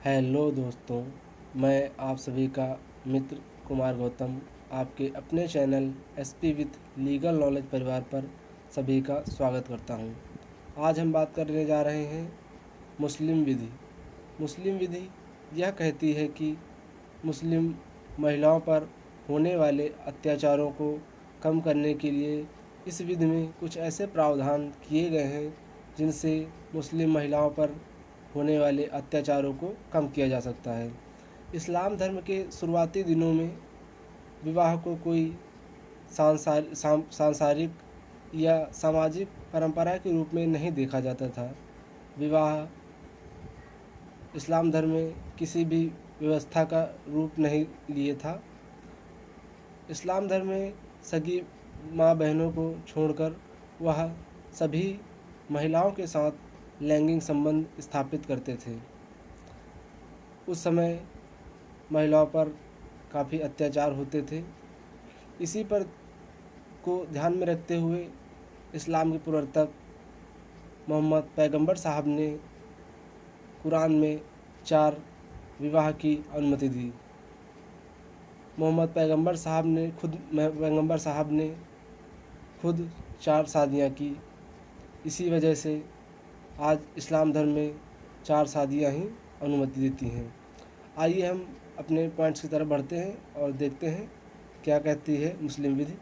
Hello दोस्तों, मैं आप सभी का मित्र कुमार गौतम आपके अपने channel SP with legal knowledge परिवार पर सभी का स्वागत करता हूं। आज हम बात करने जा रहे हैं मुस्लिम विधि। मुस्लिम विधि यह कहती है कि मुस्लिम महिलाओं पर होने वाले अत्याचारों को कम करने के लिए इस विधि में कुछ ऐसे प्रावधान किए गए हैं जिनसे मुस्लिम महिलाओं पर होने वाले अत्याचारों को कम किया जा सकता है। इस्लाम धर्म के शुरुआती दिनों में विवाह को कोई सांसारिक या सामाजिक परंपरा के रूप में नहीं देखा जाता था। विवाह इस्लाम धर्म में किसी भी व्यवस्था का रूप नहीं लिए था। इस्लाम धर्म में सगी माँ बहनों को छोड़कर वह सभी महिलाओं के साथ लैंगिक संबंध स्थापित करते थे। उस समय महिलाओं पर काफ़ी अत्याचार होते थे। इसी पर को ध्यान में रखते हुए इस्लाम के प्रवर्तक मोहम्मद पैगंबर साहब ने कुरान में 4 विवाह की अनुमति दी। मोहम्मद पैगंबर साहब ने खुद 4 शादियाँ की। इसी वजह से आज इस्लाम धर्म में 4 शादियाँ ही अनुमति देती हैं। आइए हम अपने पॉइंट्स की तरफ बढ़ते हैं और देखते हैं क्या कहती है मुस्लिम विधि।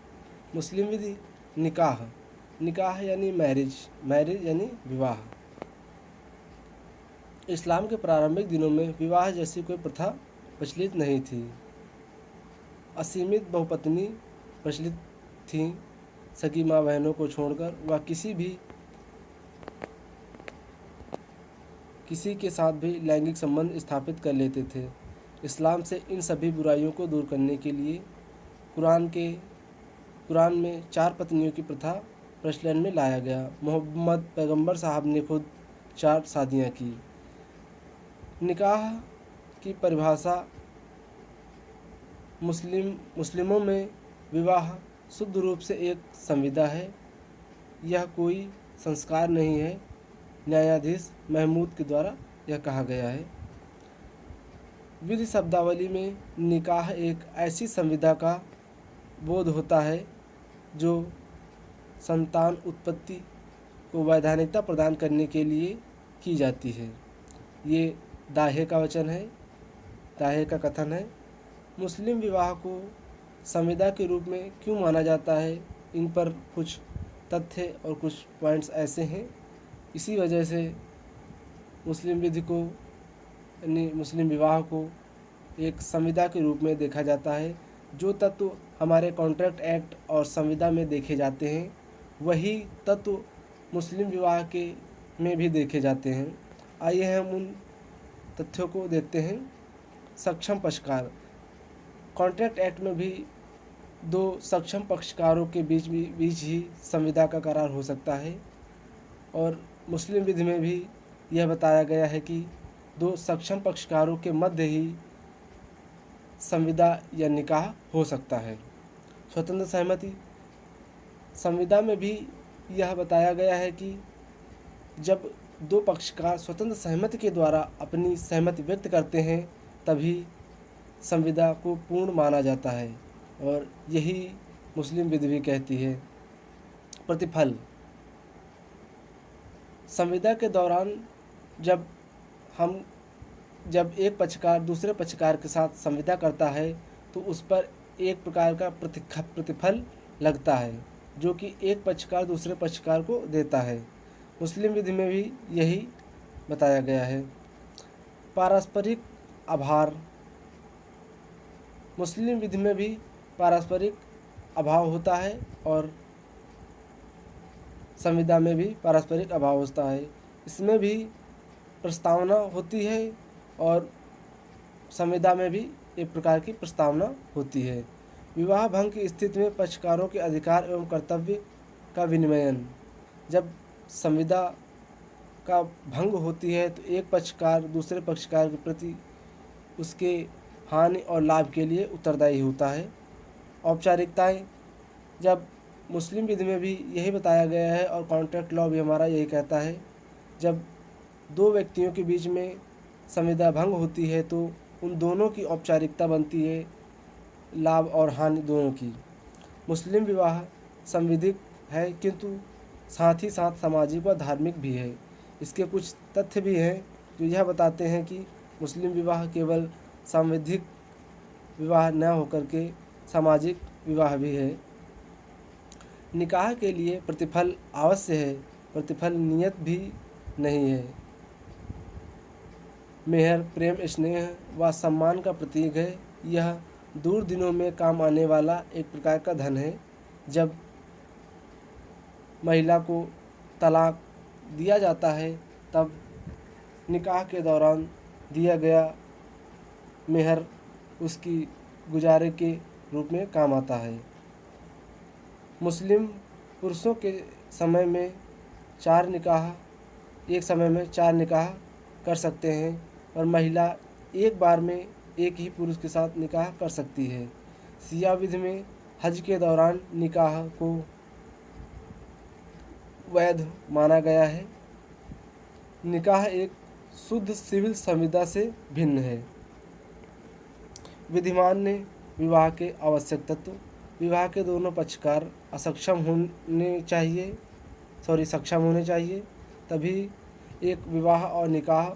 मुस्लिम विधि निकाह यानी मैरिज यानी विवाह। इस्लाम के प्रारंभिक दिनों में विवाह जैसी कोई प्रथा प्रचलित नहीं थी। असीमित बहुपत्नी प्रचलित थी। सगी माँ बहनों को छोड़कर वह किसी के साथ भी लैंगिक संबंध स्थापित कर लेते थे। इस्लाम से इन सभी बुराइयों को दूर करने के लिए कुरान में 4 पत्नियों की प्रथा प्रचलन में लाया गया। मोहम्मद पैगंबर साहब ने खुद 4 शादियाँ की। निकाह की परिभाषा मुस्लिमों में विवाह शुद्ध रूप से एक संविदा है। यह कोई संस्कार नहीं है। न्यायाधीश महमूद के द्वारा यह कहा गया है। विधि शब्दावली में निकाह एक ऐसी संविदा का बोध होता है जो संतान उत्पत्ति को वैधानिकता प्रदान करने के लिए की जाती है। ये दाहे का कथन है। मुस्लिम विवाह को संविदा के रूप में क्यों माना जाता है, इन पर कुछ तथ्य और कुछ पॉइंट्स ऐसे हैं। इसी वजह से मुस्लिम विधि को यानी मुस्लिम विवाह को एक संविदा के रूप में देखा जाता है। जो तत्व हमारे कॉन्ट्रैक्ट एक्ट और संविदा में देखे जाते हैं वही तत्व मुस्लिम विवाह के में भी देखे जाते हैं। आइए हम उन तथ्यों को देखते हैं। सक्षम पक्षकार। कॉन्ट्रैक्ट एक्ट में भी 2 सक्षम पक्षकारों के बीच ही संविदा का करार हो सकता है और मुस्लिम विधि में भी यह बताया गया है कि 2 सक्षम पक्षकारों के मध्य ही संविदा या निकाह हो सकता है। स्वतंत्र सहमति। संविदा में भी यह बताया गया है कि जब 2 पक्षकार स्वतंत्र सहमति के द्वारा अपनी सहमति व्यक्त करते हैं तभी संविदा को पूर्ण माना जाता है और यही मुस्लिम विधि भी कहती है। प्रतिफल। संविदा के दौरान जब एक पक्षकार दूसरे पक्षकार के साथ संविदा करता है तो उस पर एक प्रकार का प्रतिफल लगता है जो कि एक पक्षकार दूसरे पक्षकार को देता है। मुस्लिम विधि में भी यही बताया गया है। पारस्परिक आभार। मुस्लिम विधि में भी पारस्परिक अभाव होता है और संविदा में भी पारस्परिक अभाव होता है। इसमें भी प्रस्तावना होती है और संविदा में भी एक प्रकार की प्रस्तावना होती है। विवाह भंग की स्थिति में पक्षकारों के अधिकार एवं कर्तव्य का विनिमयन। जब संविदा का भंग होती है तो एक पक्षकार दूसरे पक्षकार के प्रति उसके हानि और लाभ के लिए उत्तरदायी होता है। औपचारिकताएं। जब मुस्लिम विधि में भी यही बताया गया है और कॉन्ट्रैक्ट लॉ भी हमारा यही कहता है, जब 2 व्यक्तियों के बीच में संविदा भंग होती है तो उन दोनों की औपचारिकता बनती है, लाभ और हानि दोनों की। मुस्लिम विवाह संविधिक है किंतु साथ ही साथ सामाजिक व धार्मिक भी है। इसके कुछ तथ्य भी हैं जो यह बताते हैं कि मुस्लिम विवाह केवल सांविधिक विवाह न होकर के सामाजिक विवाह भी है। निकाह के लिए प्रतिफल अवश्य है, प्रतिफल नियत भी नहीं है। मेहर प्रेम, स्नेह व सम्मान का प्रतीक है। यह दूर दिनों में काम आने वाला एक प्रकार का धन है। जब महिला को तलाक दिया जाता है तब निकाह के दौरान दिया गया मेहर उसकी गुजारे के रूप में काम आता है। मुस्लिम पुरुषों के समय में एक समय में 4 निकाह कर सकते हैं और महिला एक बार में एक ही पुरुष के साथ निकाह कर सकती है। शिया विधि में हज के दौरान निकाह को वैध माना गया है। निकाह एक शुद्ध सिविल संविदा से भिन्न है। विधिमान ने विवाह के आवश्यक तत्व। विवाह के दोनों पक्षकार सक्षम होने चाहिए, तभी एक विवाह और निकाह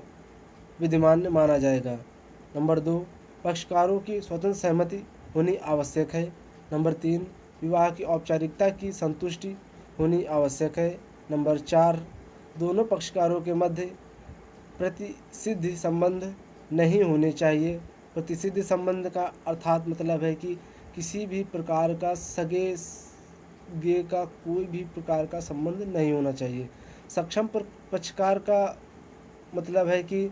विधिमान माना जाएगा। नंबर 2, पक्षकारों की स्वतंत्र सहमति होनी आवश्यक है। नंबर 3, विवाह की औपचारिकता की संतुष्टि होनी आवश्यक है। नंबर 4, दोनों पक्षकारों के मध्य प्रतिसिद्धि संबंध नहीं होने चाहिए। प्रतिसिद्धि संबंध का अर्थात मतलब है कि किसी भी प्रकार का सगे का कोई भी प्रकार का संबंध नहीं होना चाहिए। सक्षम पक्षकार का मतलब है कि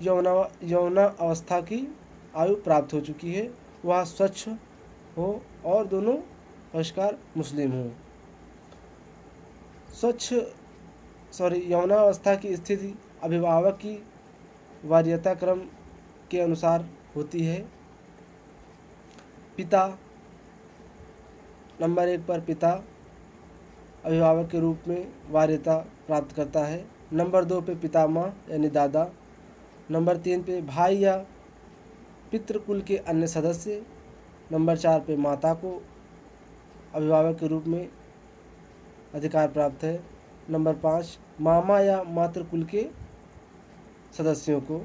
यौना अवस्था की आयु प्राप्त हो चुकी है, वह स्वच्छ हो और दोनों पक्षकार मुस्लिम हों। यौनावस्था की स्थिति अभिभावक की वरीयता क्रम के अनुसार होती है। पिता नंबर 1 पर पिता अभिभावक के रूप में वरीयता प्राप्त करता है। नंबर 2 पे पितामह यानी दादा। नंबर 3 पे भाई या पितृकुल के अन्य सदस्य। नंबर 4 पे माता को अभिभावक के रूप में अधिकार प्राप्त है। नंबर 5 मामा या मातृकुल के सदस्यों को।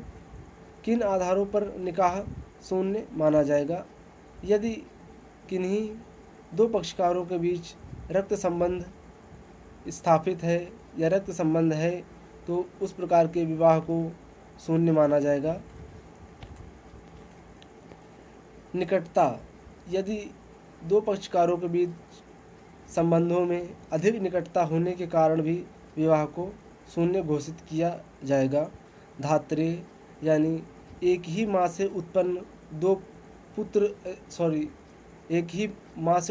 किन आधारों पर निकाह शून्य माना जाएगा? यदि किन्हीं 2 पक्षकारों के बीच रक्त संबंध स्थापित है या रक्त संबंध है तो उस प्रकार के विवाह को शून्य माना जाएगा। निकटता, यदि 2 पक्षकारों के बीच संबंधों में अधिक निकटता होने के कारण भी विवाह को शून्य घोषित किया जाएगा। धात्रेय यानी एक ही माँ से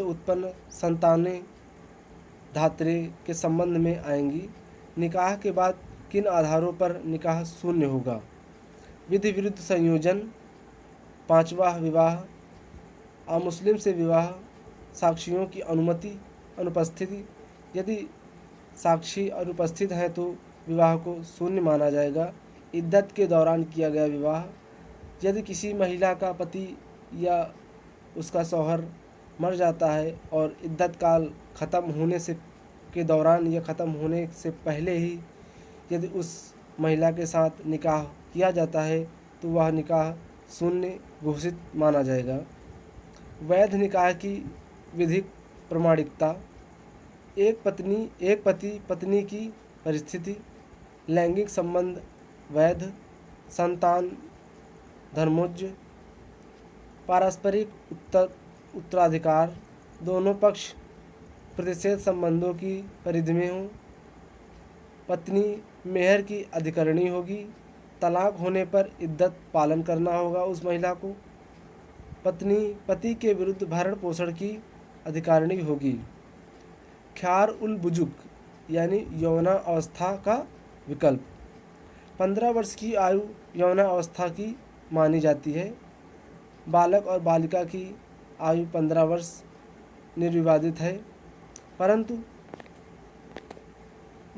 उत्पन्न संतानें धात्रेय के संबंध में आएंगी। निकाह के बाद किन आधारों पर निकाह शून्य होगा? विधि विरुद्ध संयोजन, 5वां विवाह, अमुस्लिम से विवाह, साक्षियों की अनुपस्थिति। यदि साक्षी अनुपस्थित हैं तो विवाह को शून्य माना जाएगा। इद्दत के दौरान किया गया विवाह, यदि किसी महिला का पति या उसका शौहर मर जाता है और इद्दत काल ख़त्म होने के दौरान या ख़त्म होने से पहले ही यदि उस महिला के साथ निकाह किया जाता है तो वह निकाह शून्य घोषित माना जाएगा। वैध निकाह की विधिक प्रमाणिकता, एक पति पत्नी की परिस्थिति, लैंगिक संबंध वैध, संतान धर्मोज्य, पारस्परिक उत्तराधिकार, दोनों पक्ष प्रतिषेध संबंधों की परिधि में हों, पत्नी मेहर की अधिकरणी होगी, तलाक होने पर इद्दत पालन करना होगा उस महिला को, पत्नी पति के विरुद्ध भरण पोषण की अधिकारिणी होगी। ख्यार उल बुजुग यानी यौना अवस्था का विकल्प, 15 वर्ष की आयु यौना अवस्था की मानी जाती है। बालक और बालिका की आयु 15 वर्ष निर्विवादित है परंतु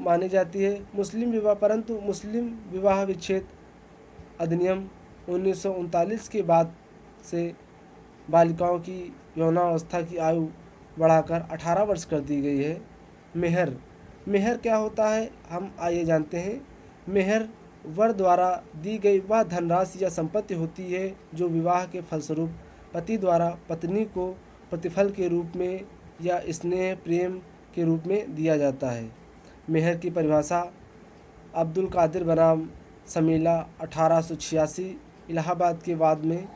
मानी जाती है। मुस्लिम विवाह विच्छेद अधिनियम 1939 के बाद से बालिकाओं की यौनावस्था की आयु बढ़ाकर 18 वर्ष कर दी गई है। मेहर क्या होता है, हम आइए जानते हैं। मेहर वर द्वारा दी गई वह धनराशि या संपत्ति होती है जो विवाह के फलस्वरूप पति द्वारा पत्नी को प्रतिफल के रूप में या स्नेह प्रेम के रूप में दिया जाता है। मेहर की परिभाषा अब्दुल कादिर बनाम समीला 1886 इलाहाबाद के वाद में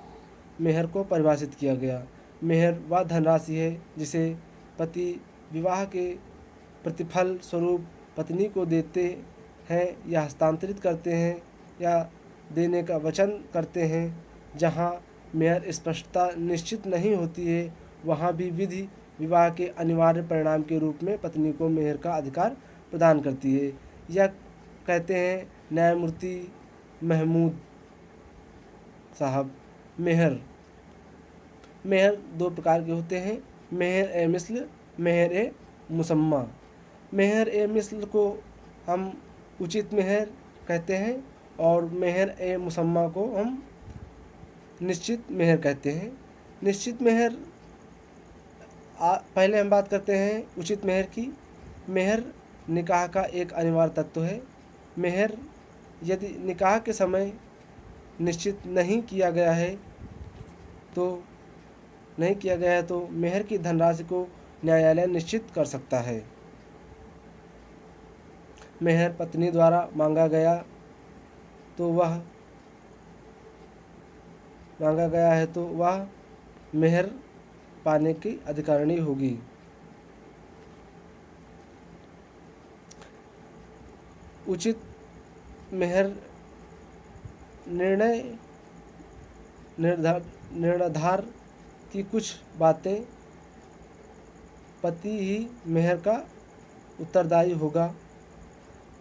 मेहर को परिभाषित किया गया। मेहर वह धनराशि है जिसे पति विवाह के प्रतिफल स्वरूप पत्नी को देते हैं या हस्तांतरित करते हैं या देने का वचन करते हैं। जहाँ मेहर स्पष्टता निश्चित नहीं होती है, वहाँ भी विधि विवाह के अनिवार्य परिणाम के रूप में पत्नी को मेहर का अधिकार प्रदान करती है। यह कहते हैं न्यायमूर्ति महमूद साहब। मेहर दो प्रकार के होते हैं, मेहर ए मिस्ल, मेहर ए मुसम्मा। मेहर ए मिस्ल को हम उचित मेहर कहते हैं और मेहर ए मुसम्मा को हम निश्चित मेहर कहते हैं। निश्चित मेहर पहले हम बात करते हैं उचित मेहर की। मेहर निकाह का एक अनिवार्य तत्व है। मेहर यदि निकाह के समय निश्चित नहीं किया गया है तो मेहर की धनराशि को न्यायालय निश्चित कर सकता है। मेहर पत्नी द्वारा मांगा गया है तो वह मेहर पाने की अधिकारिणी होगी। उचित मेहर निर्धार की कुछ बातें। पति ही मेहर का उत्तरदायी होगा।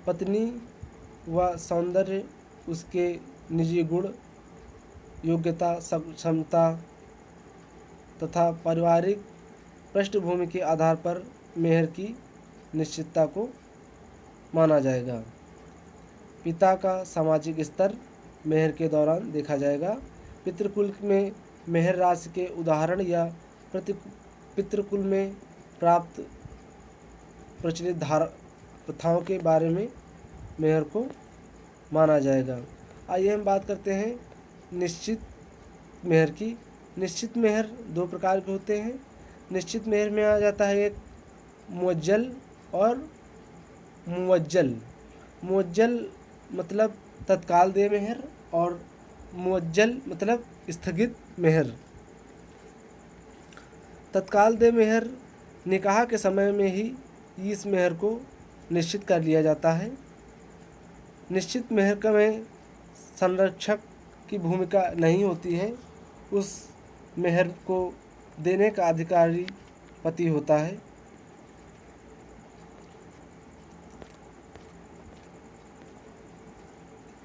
पत्नी व सौंदर्य, उसके निजी गुण, योग्यता, क्षमता तथा पारिवारिक पृष्ठभूमि के आधार पर मेहर की निश्चितता को माना जाएगा। पिता का सामाजिक स्तर मेहर के दौरान देखा जाएगा। पितृकुल में मेहर राशि के उदाहरण या पितृकुल में प्राप्त प्रचलित प्रथाओं के बारे में मेहर को माना जाएगा। आइए हम बात करते हैं निश्चित मेहर की। निश्चित मेहर दो प्रकार के होते हैं। निश्चित मेहर में आ जाता है एक मुअज्जल और मुअज्जल। मुअज्जल मतलब तत्काल देय मेहर और मुअज्जल मतलब स्थगित मेहर। तत्काल देय मेहर निकाह के समय में ही इस मेहर को निश्चित कर लिया जाता है। निश्चित मेहर में संरक्षक की भूमिका नहीं होती है। उस मेहर को देने का अधिकारी पति होता है।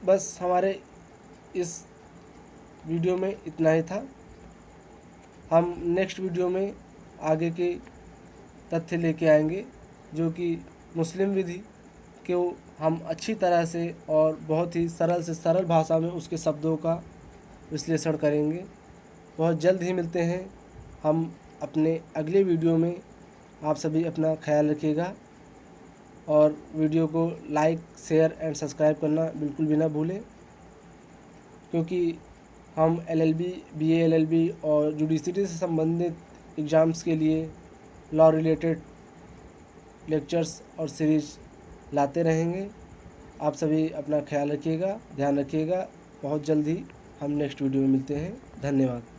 बस हमारे इस वीडियो में इतना ही था। हम नेक्स्ट वीडियो में आगे के तथ्य लेके आएंगे जो कि मुस्लिम विधि को हम अच्छी तरह से और बहुत ही सरल से सरल भाषा में उसके शब्दों का विश्लेषण करेंगे। बहुत जल्द ही मिलते हैं हम अपने अगले वीडियो में। आप सभी अपना ख्याल रखिएगा और वीडियो को लाइक, शेयर एंड सब्सक्राइब करना बिल्कुल भी ना भूलें, क्योंकि हम LLB, BA LLB और जुडिशरी से संबंधित एग्ज़ाम्स के लिए लॉ रिलेटेड लेक्चर्स और सीरीज लाते रहेंगे। आप सभी अपना ख्याल रखिएगा, ध्यान रखिएगा। बहुत जल्द ही हम नेक्स्ट वीडियो में मिलते हैं। धन्यवाद।